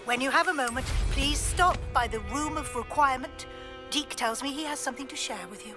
When you have a moment, please stop by the Room of Requirement. Deke tells me he has something to share with you.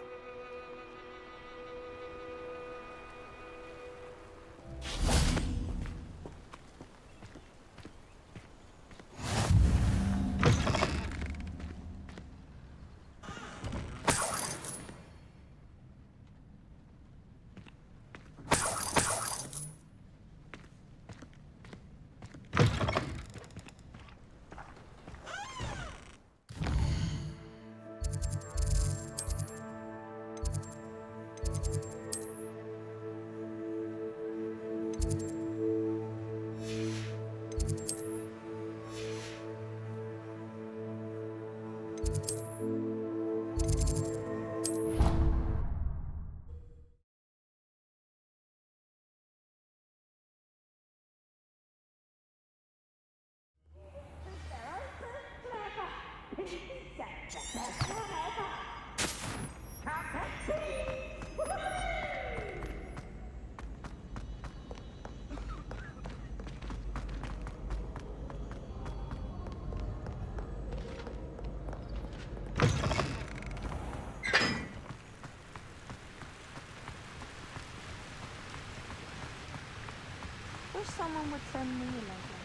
Wish someone would send me a letter.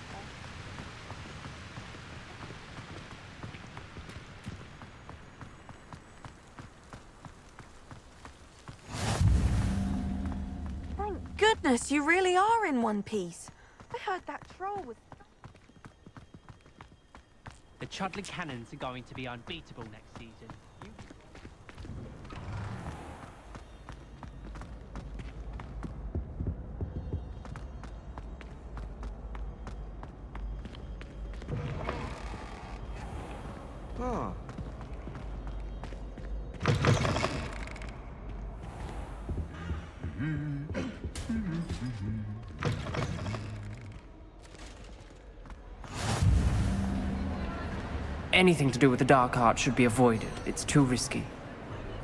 Thank goodness you really are in one piece. I heard that troll was... The Chudley Cannons are going to be unbeatable next season. Oh. Anything to do with the dark art should be avoided. It's too risky.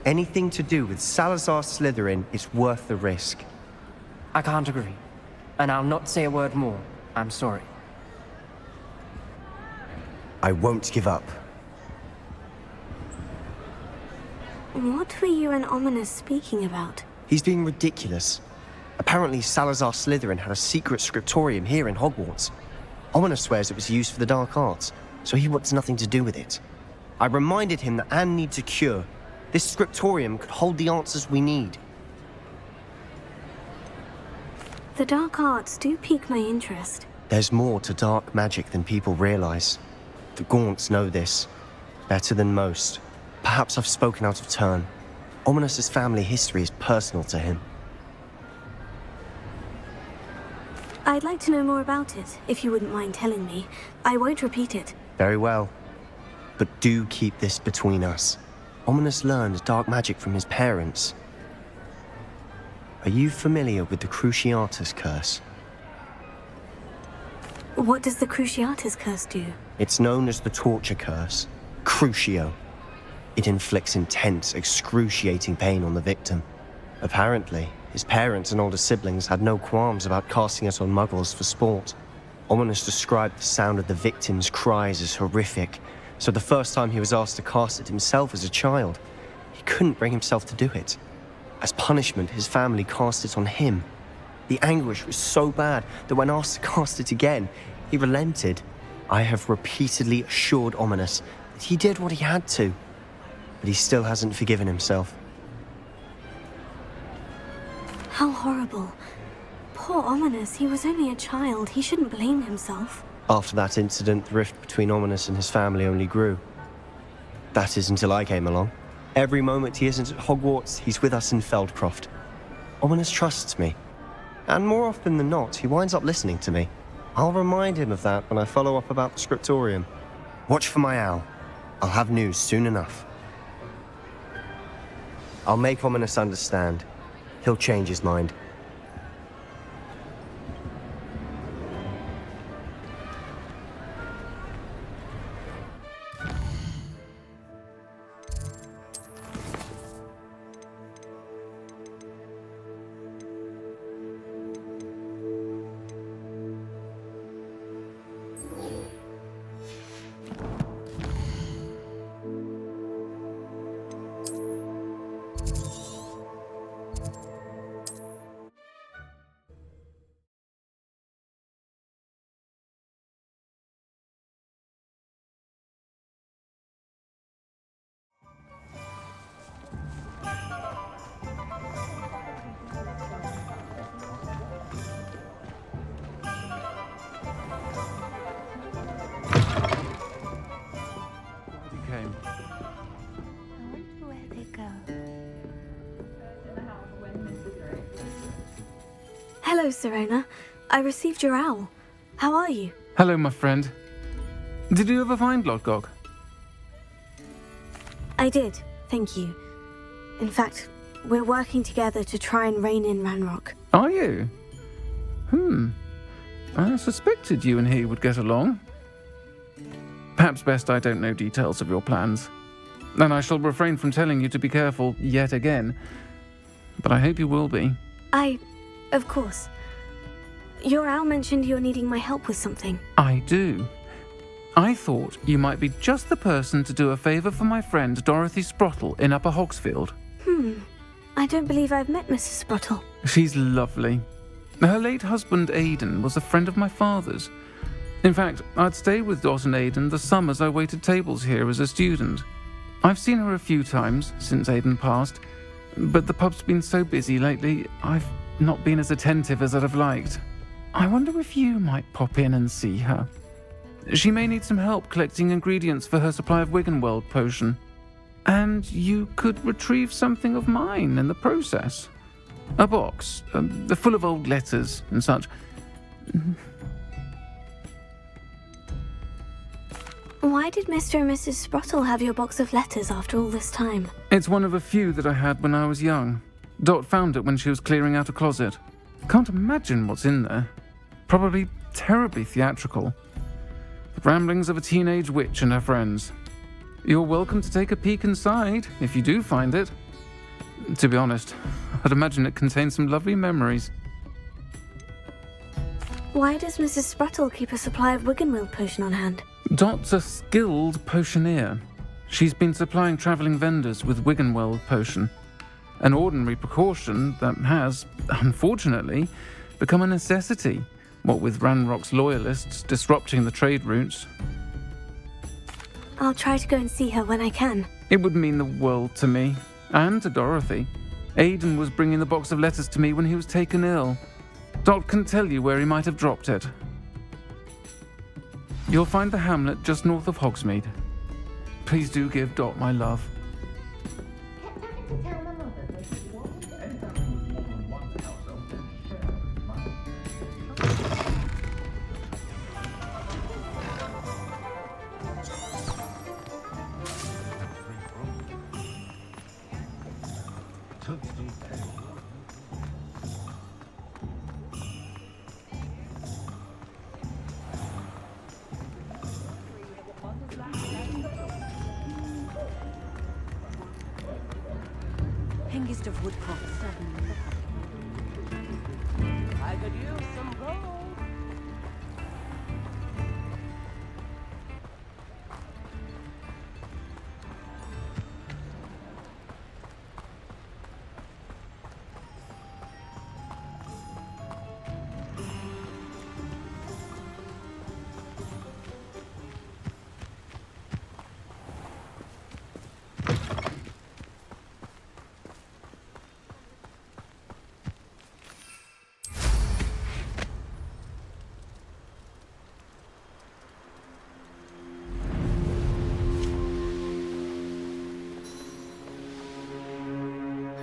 Anything to do with Salazar Slytherin is worth the risk. I can't agree. And I'll not say a word more. I'm sorry. I won't give up. What were you and Ominous speaking about? He's being ridiculous. Apparently Salazar Slytherin had a secret scriptorium here in Hogwarts. Ominous swears it was used for the dark arts, so he wants nothing to do with it. I reminded him that Anne needs a cure. This scriptorium could hold the answers we need. The dark arts do pique my interest. There's more to dark magic than people realize. The Gaunts know this, better than most. Perhaps I've spoken out of turn. Ominous's family history is personal to him. I'd like to know more about it, if you wouldn't mind telling me. I won't repeat it. Very well. But do keep this between us. Ominous learned dark magic from his parents. Are you familiar with the Cruciatus Curse? What does the Cruciatus Curse do? It's known as the Torture Curse. Crucio. It inflicts intense, excruciating pain on the victim. Apparently, his parents and older siblings had no qualms about casting it on muggles for sport. Ominous described the sound of the victim's cries as horrific, so the first time he was asked to cast it himself as a child, he couldn't bring himself to do it. As punishment, his family cast it on him. The anguish was so bad that when asked to cast it again, he relented. I have repeatedly assured Ominous that he did what he had to, but he still hasn't forgiven himself. How horrible. Poor Ominous, he was only a child. He shouldn't blame himself. After that incident, the rift between Ominous and his family only grew. That is until I came along. Every moment he isn't at Hogwarts, he's with us in Feldcroft. Ominous trusts me. And more often than not, he winds up listening to me. I'll remind him of that when I follow up about the scriptorium. Watch for my owl. I'll have news soon enough. I'll make Ominous understand. He'll change his mind. Hello, Serena. I received your owl. How are you? Hello, my friend. Did you ever find Lodgok? I did, thank you. In fact, we're working together to try and rein in Ranrock. Are you? I suspected you and he would get along. Perhaps best I don't know details of your plans. And I shall refrain from telling you to be careful yet again. But I hope you will be. Of course. Your owl mentioned you're needing my help with something. I do. I thought you might be just the person to do a favour for my friend Dorothy Sprottle in Upper Hogsfield. I don't believe I've met Mrs. Sprottle. She's lovely. Her late husband Aidan was a friend of my father's. In fact, I'd stayed with Dot and Aidan the summers I waited tables here as a student. I've seen her a few times since Aidan passed, but the pub's been so busy lately, I've not been as attentive as I'd have liked. I wonder if you might pop in and see her. She may need some help collecting ingredients for her supply of Wiggenweld potion. And you could retrieve something of mine in the process. A box, full of old letters and such. Why did Mr. and Mrs. Sprottle have your box of letters after all this time? It's one of a few that I had when I was young. Dot found it when she was clearing out a closet. Can't imagine what's in there. Probably terribly theatrical. The ramblings of a teenage witch and her friends. You're welcome to take a peek inside, if you do find it. To be honest, I'd imagine it contains some lovely memories. Why does Mrs. Sprottle keep a supply of Wiggenweld potion on hand? Dot's a skilled potioneer. She's been supplying travelling vendors with Wiggenweld potion. An ordinary precaution that has, unfortunately, become a necessity, what with Ranrock's loyalists disrupting the trade routes. I'll try to go and see her when I can. It would mean the world to me, and to Dorothy. Aidan was bringing the box of letters to me when he was taken ill. Dot can tell you where he might have dropped it. You'll find the hamlet just north of Hogsmeade. Please do give Dot my love. Hengist of Woodcroft 7. I could use some gold.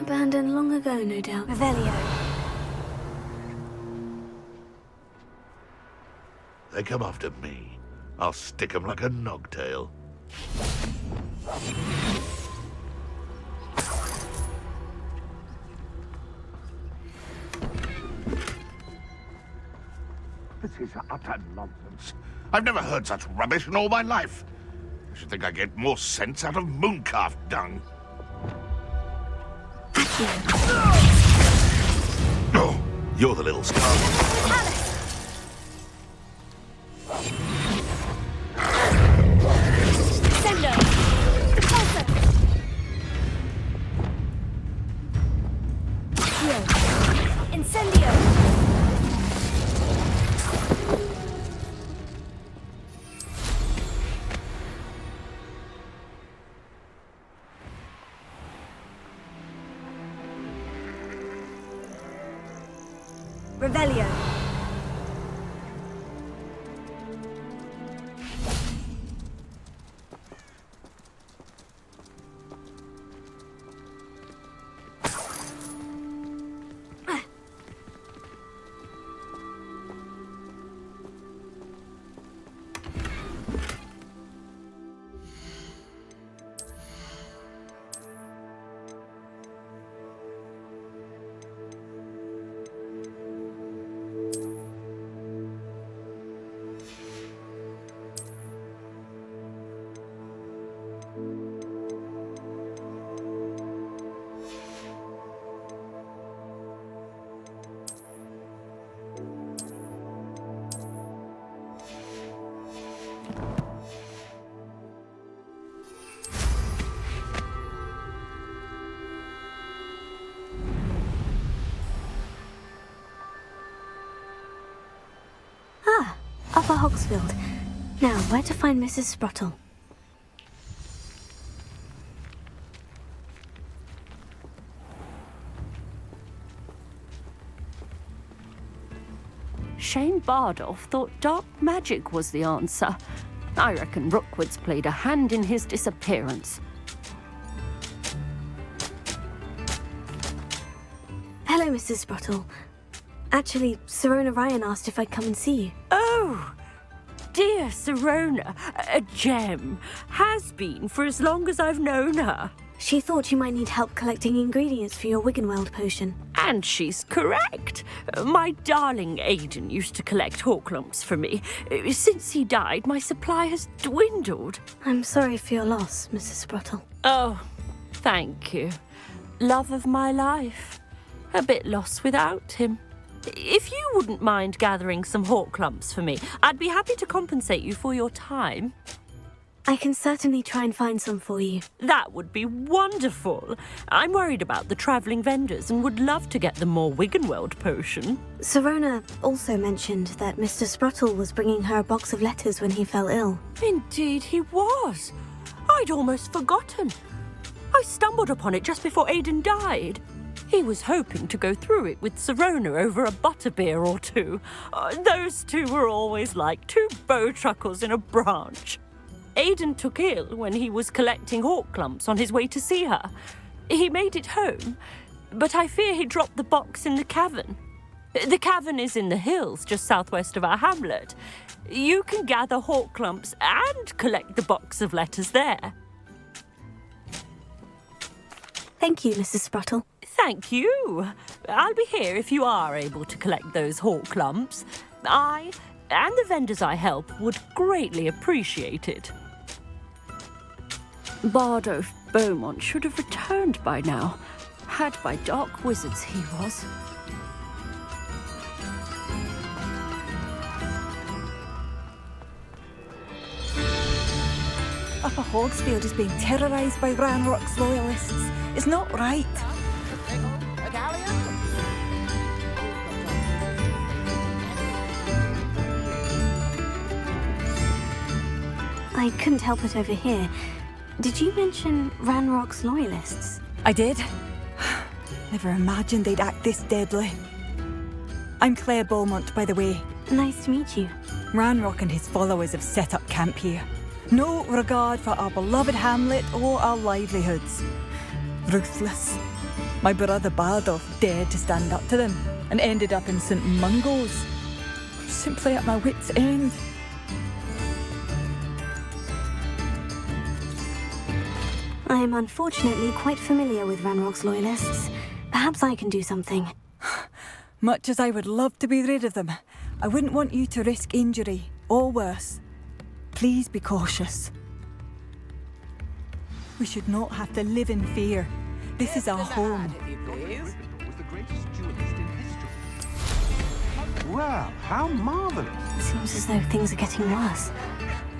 Abandoned long ago, no doubt. Revelio. They come after me. I'll stick 'em like a nogtail. This is utter nonsense. I've never heard such rubbish in all my life. I should think I get more sense out of mooncalf dung. Oh, you're the little star. Revelio. Upper Hogsfield. Now, where to find Mrs. Sprottle? Shane Bardolph thought dark magic was the answer. I reckon Rookwood's played a hand in his disappearance. Hello, Mrs. Sprottle. Actually, Sirona Ryan asked if I'd come and see you. Oh, dear Sirona, a gem. Has been for as long as I've known her. She thought you might need help collecting ingredients for your Wiggenweld potion. And she's correct. My darling Aidan used to collect Horklumps for me. Since he died, my supply has dwindled. I'm sorry for your loss, Mrs. Sprottle. Oh, thank you. Love of my life. A bit lost without him. If you wouldn't mind gathering some Horklumps for me, I'd be happy to compensate you for your time. I can certainly try and find some for you. That would be wonderful. I'm worried about the travelling vendors and would love to get them more Wiggenweld potion. Sirona also mentioned that Mr. Sprottle was bringing her a box of letters when he fell ill. Indeed he was. I'd almost forgotten. I stumbled upon it just before Aidan died. He was hoping to go through it with Sirona over a butterbeer or two. Those two were always like two bowtruckles in a branch. Aidan took ill when he was collecting Horklumps on his way to see her. He made it home, but I fear he dropped the box in the cavern. The cavern is in the hills just southwest of our hamlet. You can gather Horklumps and collect the box of letters there. Thank you, Mrs. Sprottle. Thank you. I'll be here if you are able to collect those Horklumps. I and the vendors I help would greatly appreciate it. Bardolph Beaumont should have returned by now. Had by dark wizards he was. Upper Hogsfield is being terrorised by Ranrock's loyalists. It's not right. I couldn't help it over here. Did you mention Ranrock's loyalists? I did. Never imagined they'd act this deadly. I'm Claire Beaumont, by the way. Nice to meet you. Ranrock and his followers have set up camp here. No regard for our beloved hamlet or our livelihoods. Ruthless. My brother Bardolph dared to stand up to them and ended up in St. Mungo's. Simply at my wit's end. I am unfortunately quite familiar with Ranrock's loyalists. Perhaps I can do something. Much as I would love to be rid of them, I wouldn't want you to risk injury, or worse. Please be cautious. We should not have to live in fear. This is our home. Well, how marvelous. It seems as though things are getting worse.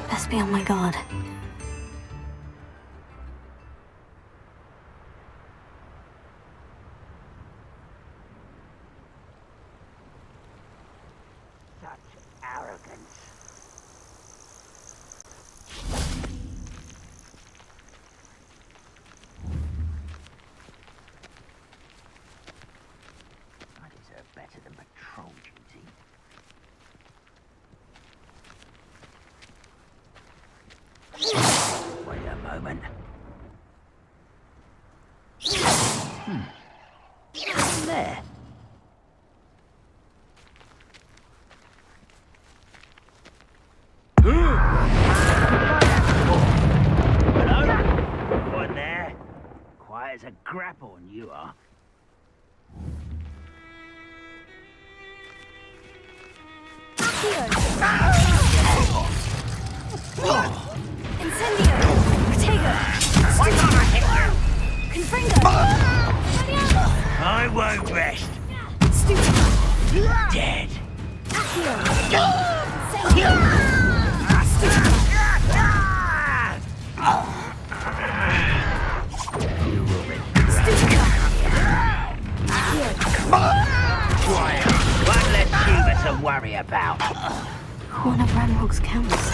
Best be on my guard. There. Hello? What there? Quiet as a grapple, and you are. Incendio! Protego! Confringo! I won't rest. Dead. You will Quiet. One less human to worry about. One of Ranrock's camps.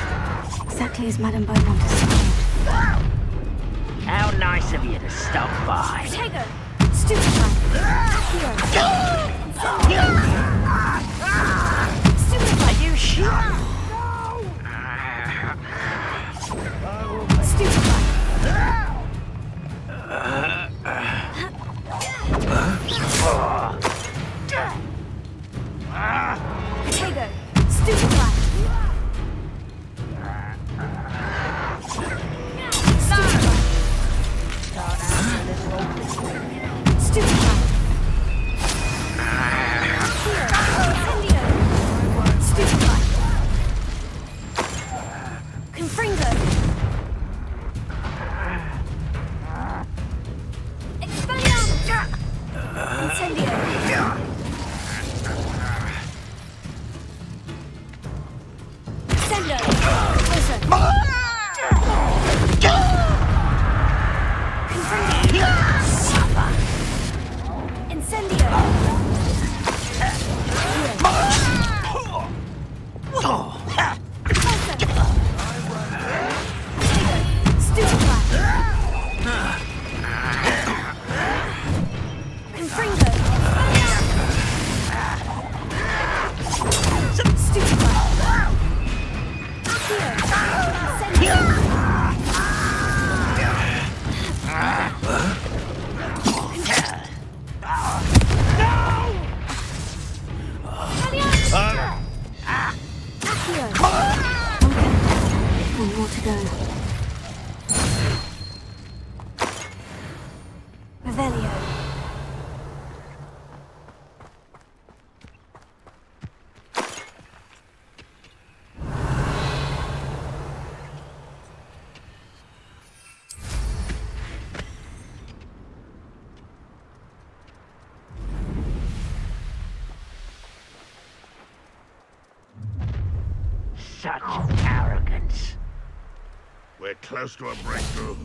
Exactly as Madame Beaumont described. How nice of you to stop by. Protego! Stupefy! Stupefy! Are you sure? Stupefy! Protego! Stupefy! Stupefy! Incendio! Stupefy! Confringo! Expelliarmus! Incendio! Sendo! Also! Confringo! Incendio! Stupefy! Confringo! Stupefy! Accio! Incendio! Accio! Okay. One more to go. Revelio. Such arrogance. We're close to a breakthrough.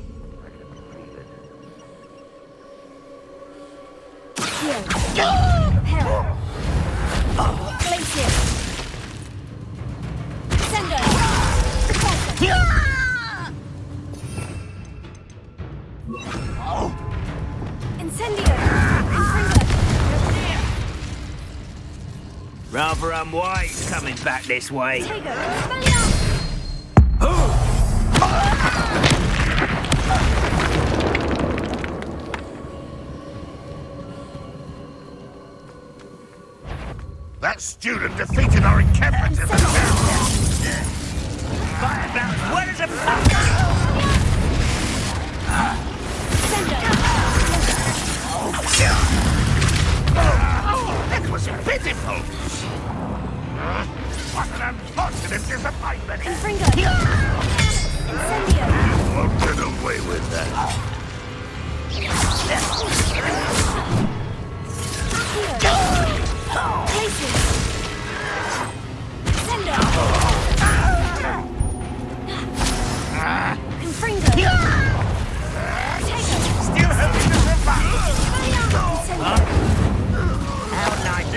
Accio. Hera. Glacier. Sendo. Incendio. Confringo. Rather unwise coming back this way. Protego. Expelliarmus! That student defeated our encampment in the town. Fight about as well as a That was pitiful. What an unfortunate disappointment. Confringo. Incendio. You won't get away with that. Glacier. Sendo. Confringo. Still hoping to survive. Incendio. How nice.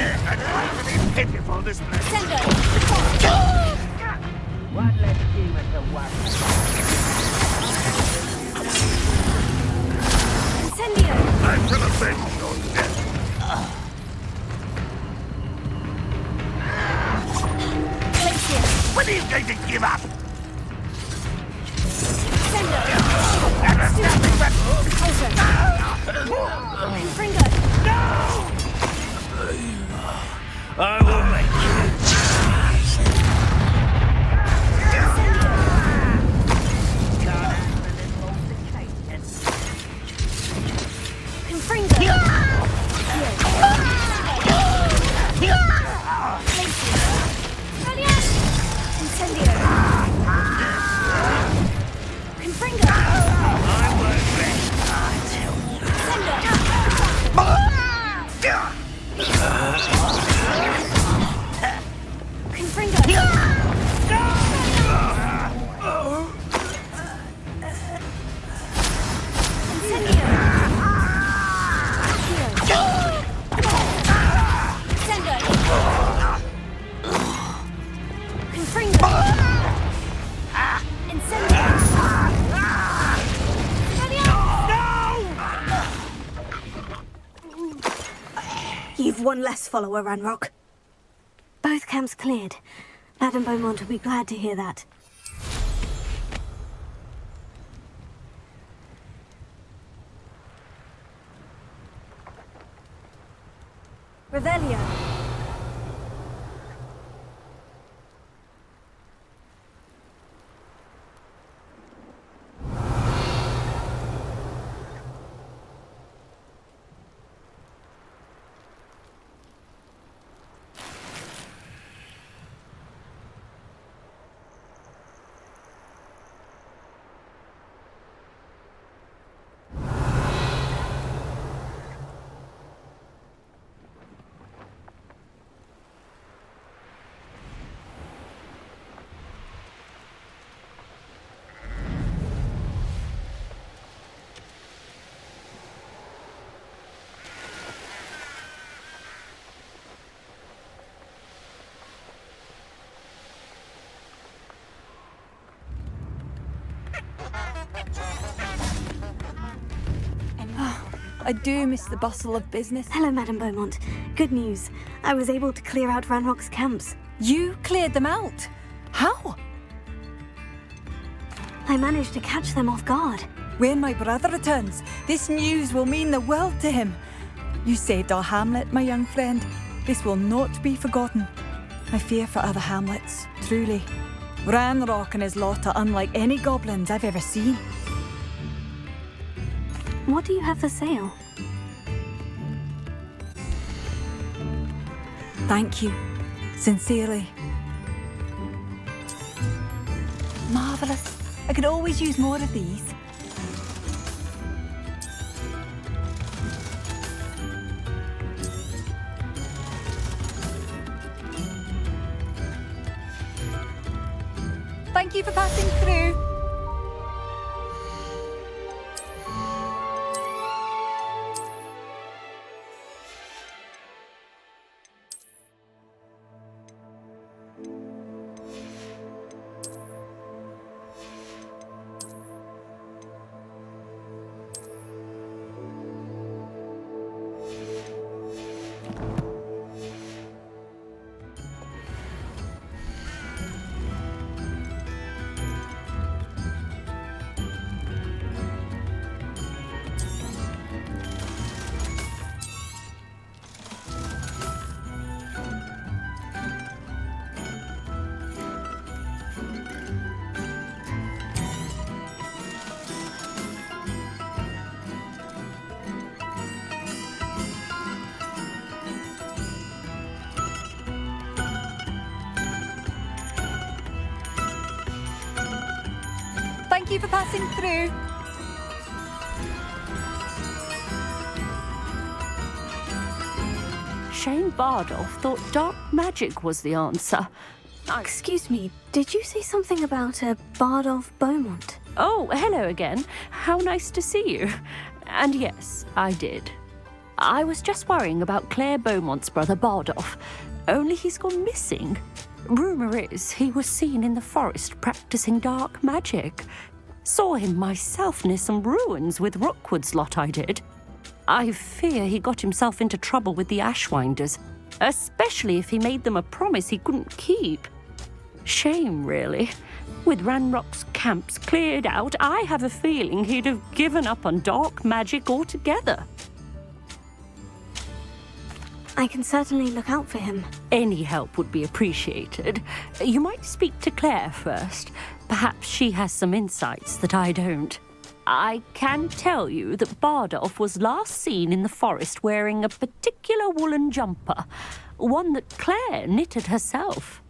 And pitiful this place. Sendo. One less human to worry. Incendio. I will avenge your death. Glacier. When are you going to give up? Sendo. That is nothing but... Confringo. I will make you. Confringo. Incendio. Confringo. I won't rest until you. Sendo. One less follower, Ranrock. Both camps cleared. Madame Beaumont will be glad to hear that. Revelio. I do miss the bustle of business. Hello, Madame Beaumont. Good news. I was able to clear out Ranrock's camps. You cleared them out? How? I managed to catch them off guard. When my brother returns, this news will mean the world to him. You saved our hamlet, my young friend. This will not be forgotten. I fear for other hamlets, truly. Ranrock and his lot are unlike any goblins I've ever seen. What do you have for sale? Thank you. Sincerely. Marvellous. I could always use more of these. Thank you for passing through. Thank you for passing through. Shane Bardolph thought dark magic was the answer. Excuse me, did you say something about a Bardolph Beaumont? Oh, hello again. How nice to see you. And yes, I did. I was just worrying about Claire Beaumont's brother Bardolph, only he's gone missing. Rumour is he was seen in the forest practicing dark magic. Saw him myself near some ruins with Rookwood's lot, I did. I fear he got himself into trouble with the Ashwinders, especially if he made them a promise he couldn't keep. Shame, really. With Ranrock's camps cleared out, I have a feeling he'd have given up on dark magic altogether. I can certainly look out for him. Any help would be appreciated. You might speak to Claire first. Perhaps she has some insights that I don't. I can tell you that Bardolph was last seen in the forest wearing a particular woolen jumper, one that Claire knitted herself.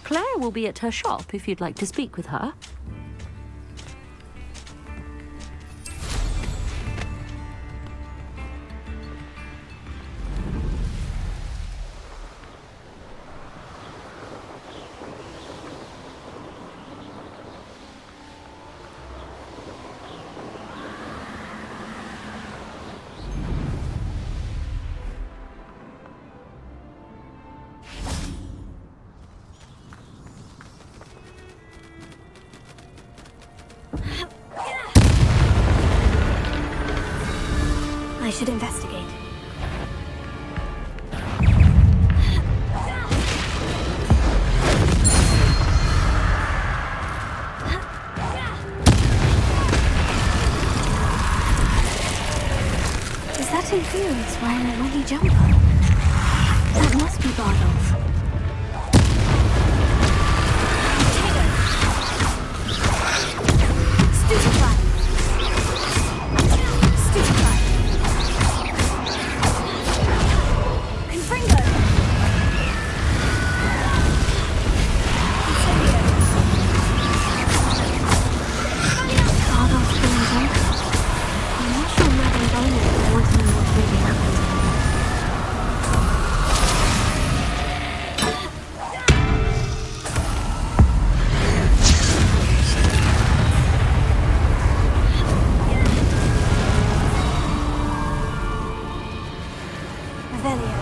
Claire will be at her shop if you'd like to speak with her. I should investigate. wearing a muddy jumper. That must be Bardolph. Stupefy! Stupefy! Confringo! Bardolph's being jumper. I'm not sure Madame Bonnet would want to know what really happened. Revelio.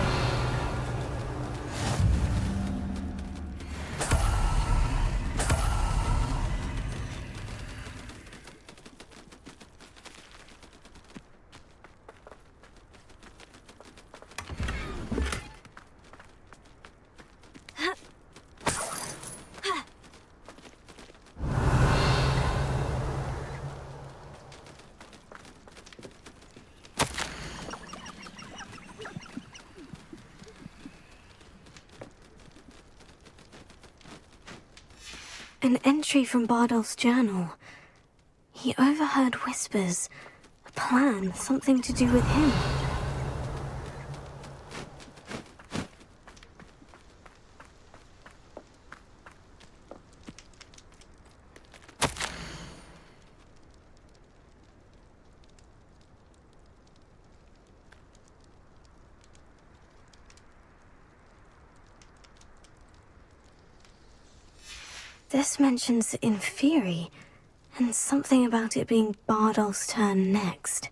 An entry from Bardolph's journal. He overheard whispers. A plan, something to do with him. This mentions Inferi, and something about it being Bardolph's turn next.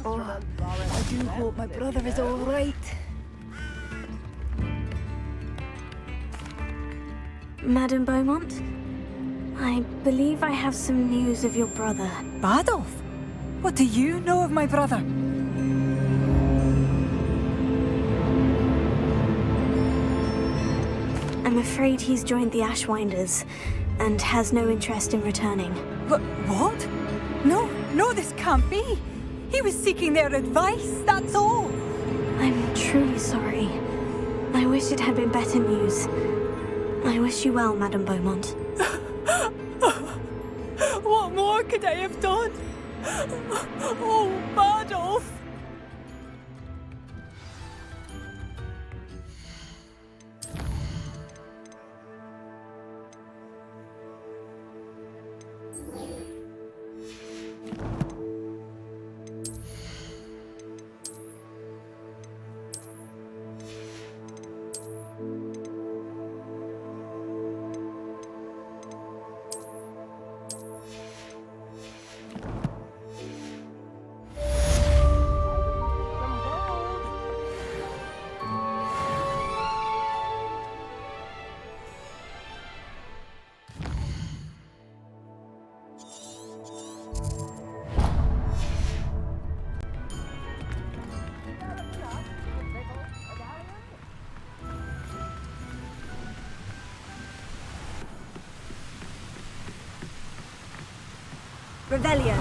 I do hope my brother is all right. Madame Beaumont? I believe I have some news of your brother. Bardolph? What do you know of my brother? I'm afraid he's joined the Ashwinders and has no interest in returning. What? No, this can't be. He was seeking their advice, that's all. I'm truly sorry. I wish it had been better news. I wish you well, Madame Beaumont. What more could I have done? Oh, Bardolph! Revelio.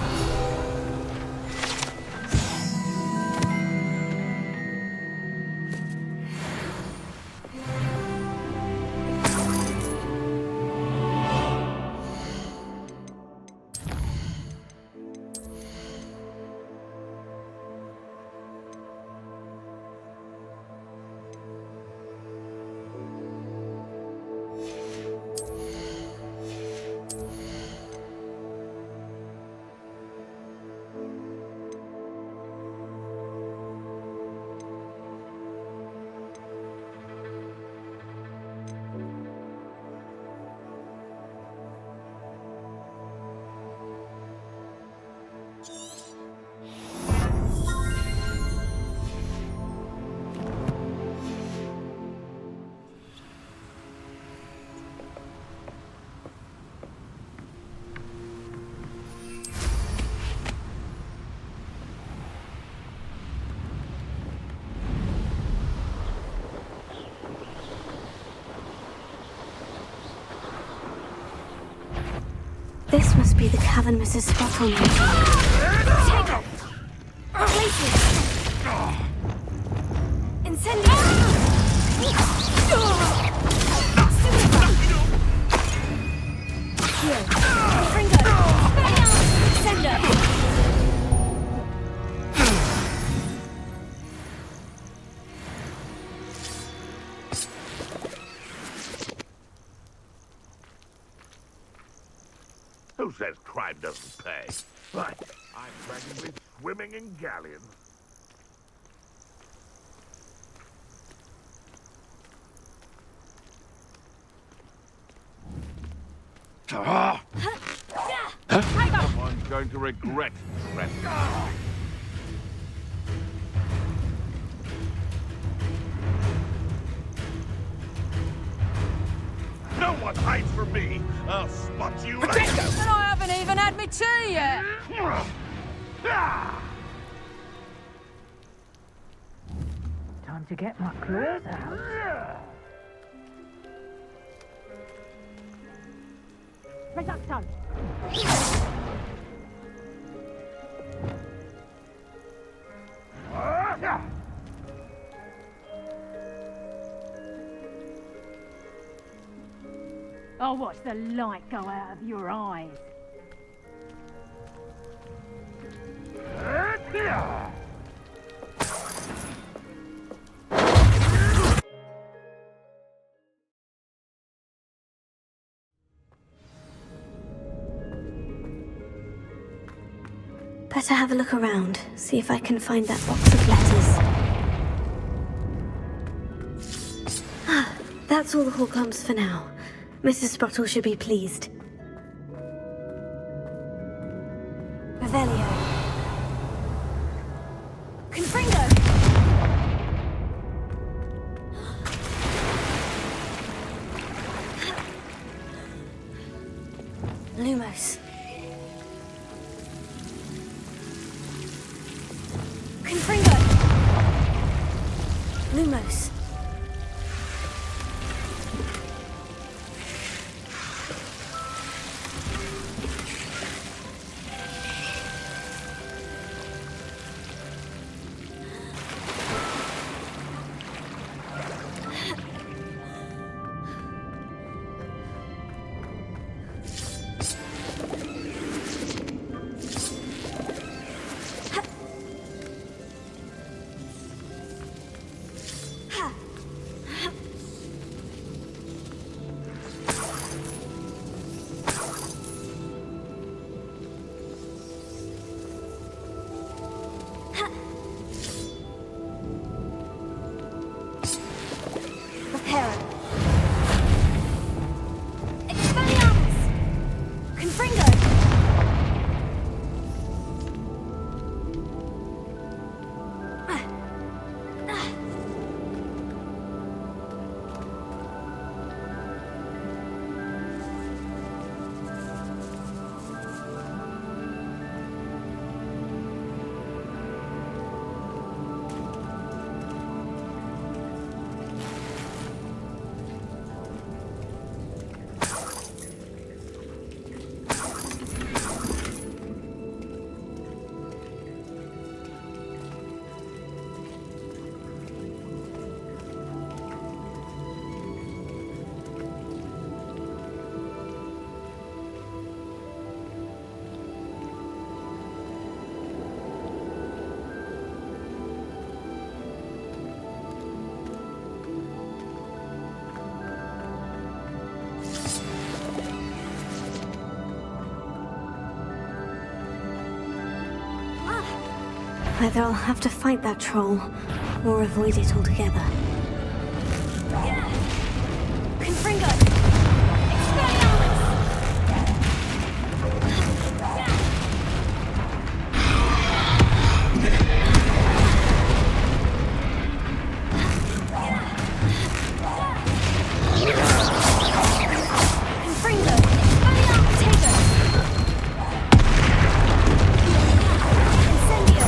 This must be the cavern Mrs. Spottle mentioned. Take it! Places! Incendiary! Here. Fringo! Sender! Who says crime doesn't pay? Right, I'm practically swimming in galleons. Someone's going to regret trespassing. No one hides from me. I'll spot you later. And I haven't even had my tea yet. Time to get my clothes out. Reducto. I'll watch the light go out of your eyes. Better have a look around, see if I can find that box of letters. Ah, that's all the Horcrux for now. Mrs. Sprottle should be pleased. Revelio. Confringo! Lumos. Confringo! Lumos. Either I'll have to fight that troll, or avoid it altogether. Confringo! Expelliarmus! Confringo! Expelliarmus! Incendio!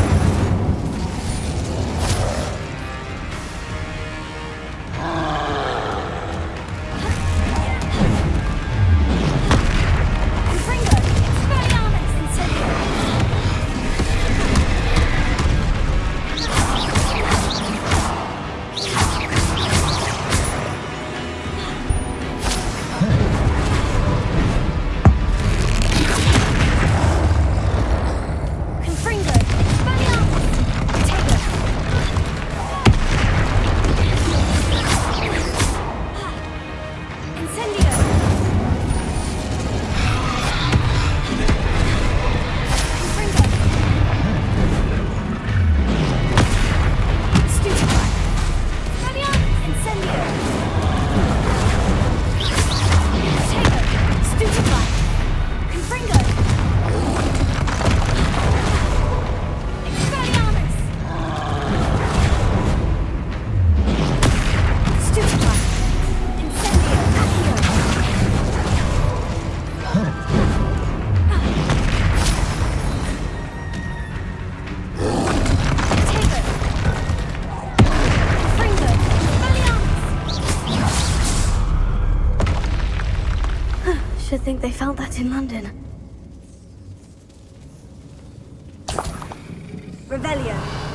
they felt that in London. Revelio.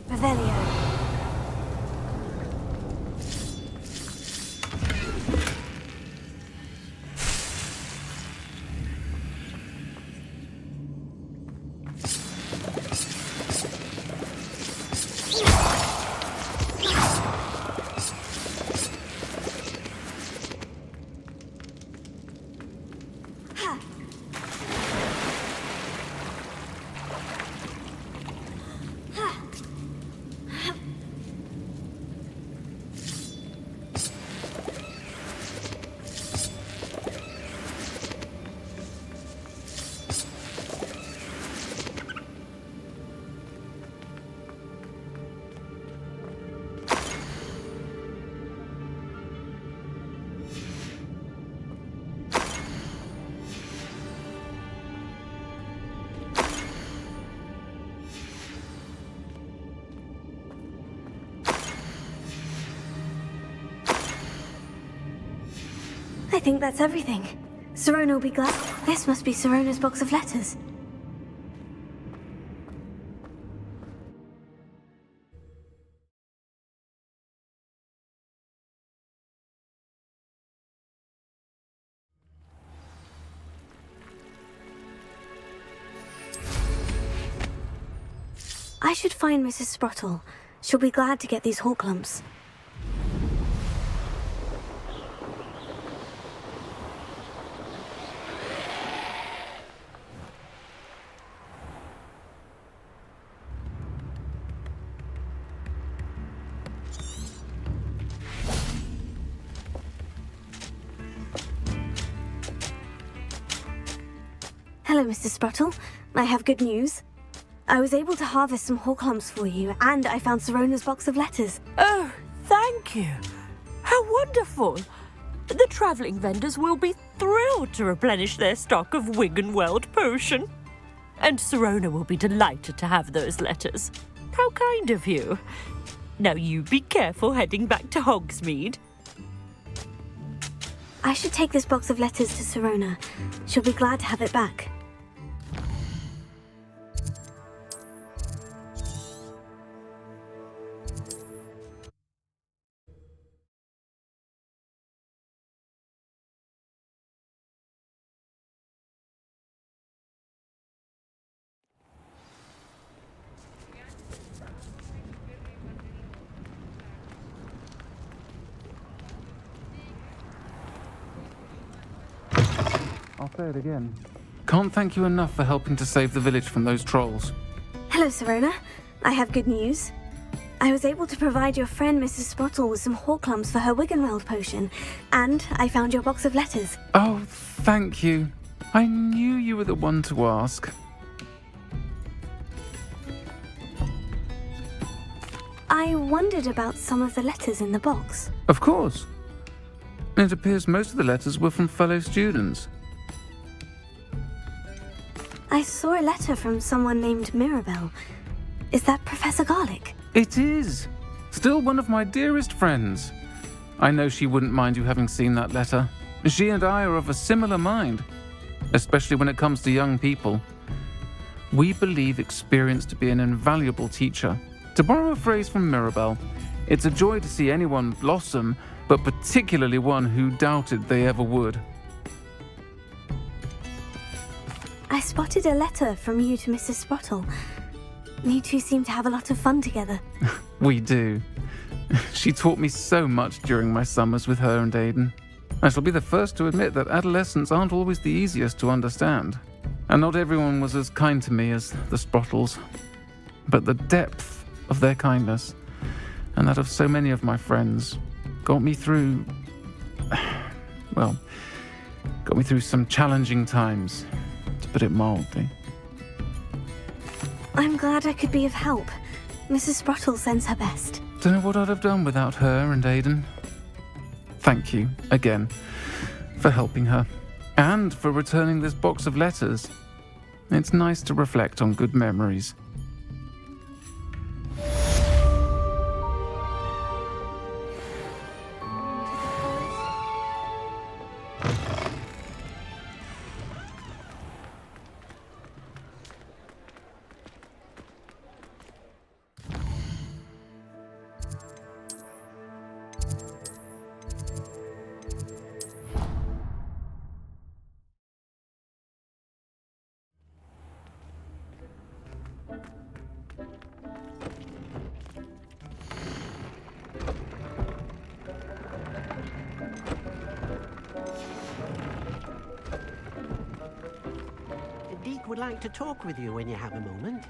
Revelio. I think that's everything. Sirona will be glad. This must be Sirona's box of letters. I should find Mrs. Sprottle. She'll be glad to get these hawk lumps. Hello, Mr. Sprottle. I have good news. I was able to harvest some hawk lumps for you, and I found Sirona's box of letters. Oh, thank you. How wonderful. The travelling vendors will be thrilled to replenish their stock of Wiggenweld potion. And Sirona will be delighted to have those letters. How kind of you. Now you be careful heading back to Hogsmeade. I should take this box of letters to Sirona. She'll be glad to have it back. I'll say it again. Can't thank you enough for helping to save the village from those trolls. Hello, Sirona. I have good news. I was able to provide your friend Mrs. Sprottle with some hawk lumps for her Wiggenweld potion, and I found your box of letters. Oh, thank you. I knew you were the one to ask. I wondered about some of the letters in the box. Of course. It appears most of the letters were from fellow students. I saw a letter from someone named Mirabelle. Is that Professor Garlick? It is. Still one of my dearest friends. I know she wouldn't mind you having seen that letter. She and I are of a similar mind, especially when it comes to young people. We believe experience to be an invaluable teacher. To borrow a phrase from Mirabelle, it's a joy to see anyone blossom, but particularly one who doubted they ever would. I spotted a letter from you to Mrs. Sprottle. You two seem to have a lot of fun together. We do. She taught me so much during my summers with her and Aidan. I shall be the first to admit that adolescents aren't always the easiest to understand. And not everyone was as kind to me as the Sprottles. But the depth of their kindness, and that of so many of my friends, got me through some challenging times, to put it mildly. I'm glad I could be of help. Mrs. Sprottle sends her best. Don't know what I'd have done without her and Aidan. Thank you, again, for helping her, and for returning this box of letters. It's nice to reflect on good memories. Deke would like to talk with you when you have a moment.